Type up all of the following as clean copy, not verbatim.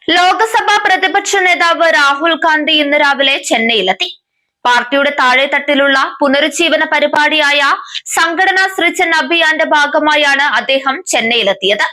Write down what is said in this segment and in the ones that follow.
ലോക്സഭാ പ്രതിപക്ഷ നേതാവ് രാഹുൽ ഗാന്ധി ഇന്ന് രാവിലെ ചെന്നൈയിലെത്തി. പാർട്ടിയുടെ താഴെത്തട്ടിലുള്ള പുനരുജ്ജീവന പരിപാടിയായ സംഘടനാ സൃജൻ അഭിയാന്റെ ഭാഗമായാണ് അദ്ദേഹം ചെന്നൈയിലെത്തിയത്.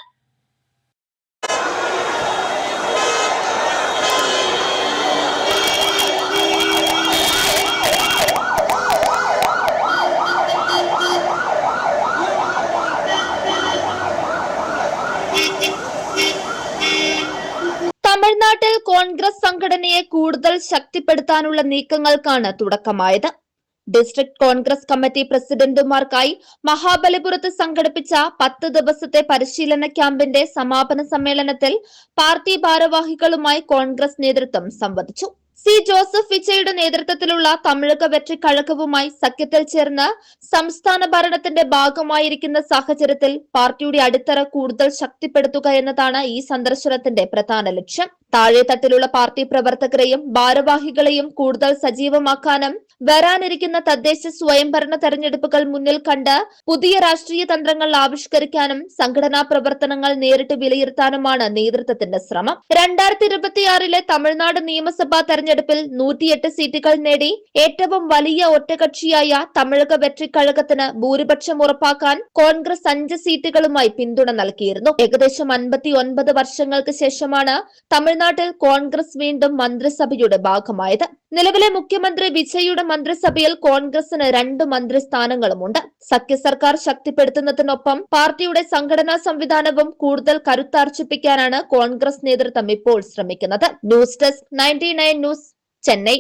തമിഴ്നാട്ടിൽ കോൺഗ്രസ് സംഘടനയെ കൂടുതൽ ശക്തിപ്പെടുത്താനുള്ള നീക്കങ്ങൾക്കാണ് തുടക്കമായത്. ഡിസ്ട്രിക്ട് കോൺഗ്രസ് കമ്മിറ്റി പ്രസിഡന്റുമാർക്കായി മഹാബലിപുരത്ത് സംഘടിപ്പിച്ച 10 ദിവസത്തെ പരിശീലന ക്യാമ്പിന്റെ സമാപന സമ്മേളനത്തിൽ പാർട്ടി ഭാരവാഹികളുമായി കോൺഗ്രസ് നേതൃത്വം സംവദിച്ചു. സി ജോസഫ് വിജയുടെ നേതൃത്വത്തിലുള്ള തമിഴക വെട്രി കഴകവുമായി സഖ്യത്തിൽ ചേർന്ന് സംസ്ഥാന ഭരണത്തിന്റെ ഭാഗമായിരിക്കുന്ന സാഹചര്യത്തിൽ പാർട്ടിയുടെ അടിത്തറ കൂടുതൽ ശക്തിപ്പെടുത്തുക എന്നതാണ് ഈ സന്ദർശനത്തിന്റെ പ്രധാന ലക്ഷ്യം. താഴെത്തട്ടിലുള്ള പാർട്ടി പ്രവർത്തകരെയും ഭാരവാഹികളെയും കൂടുതൽ സജീവമാക്കാനും വരാനിരിക്കുന്ന തദ്ദേശ സ്വയംഭരണ തെരഞ്ഞെടുപ്പുകൾ മുന്നിൽ കണ്ട് പുതിയ രാഷ്ട്രീയ തന്ത്രങ്ങൾ ആവിഷ്കരിക്കാനും സംഘടനാ പ്രവർത്തനങ്ങൾ നേരിട്ട് വിലയിരുത്താനുമാണ് നേതൃത്വത്തിന്റെ ശ്രമം. 2026 തമിഴ്നാട് നിയമസഭാ തെരഞ്ഞെടുപ്പിൽ 108 സീറ്റുകൾ നേടി ഏറ്റവും വലിയ ഒറ്റകക്ഷിയായ തമിഴക വെട്രി കഴകത്തിന് ഭൂരിപക്ഷം ഉറപ്പാക്കാൻ കോൺഗ്രസ് 5 സീറ്റുകളുമായി പിന്തുണ നൽകിയിരുന്നു. ഏകദേശം 59 വർഷങ്ങൾക്ക് ശേഷമാണ് തമിഴ്നാട്ടിൽ കോൺഗ്രസ് വീണ്ടും മന്ത്രിസഭയുടെ ഭാഗമായത്. നിലവിലെ മുഖ്യമന്ത്രി വിജയുടെ മന്ത്രിസഭയിൽ കോൺഗ്രസിന് 2 മന്ത്രിസ്ഥാനങ്ങളുമുണ്ട്. സഖ്യ സർക്കാർ ശക്തിപ്പെടുത്തുന്നതിനൊപ്പം പാർട്ടിയുടെ സംഘടനാ സംവിധാനവും കൂടുതൽ കരുത്താർജിപ്പിക്കാനാണ് കോൺഗ്രസ് നേതൃത്വം ഇപ്പോൾ ശ്രമിക്കുന്നത്. News desk 99 news, Chennai.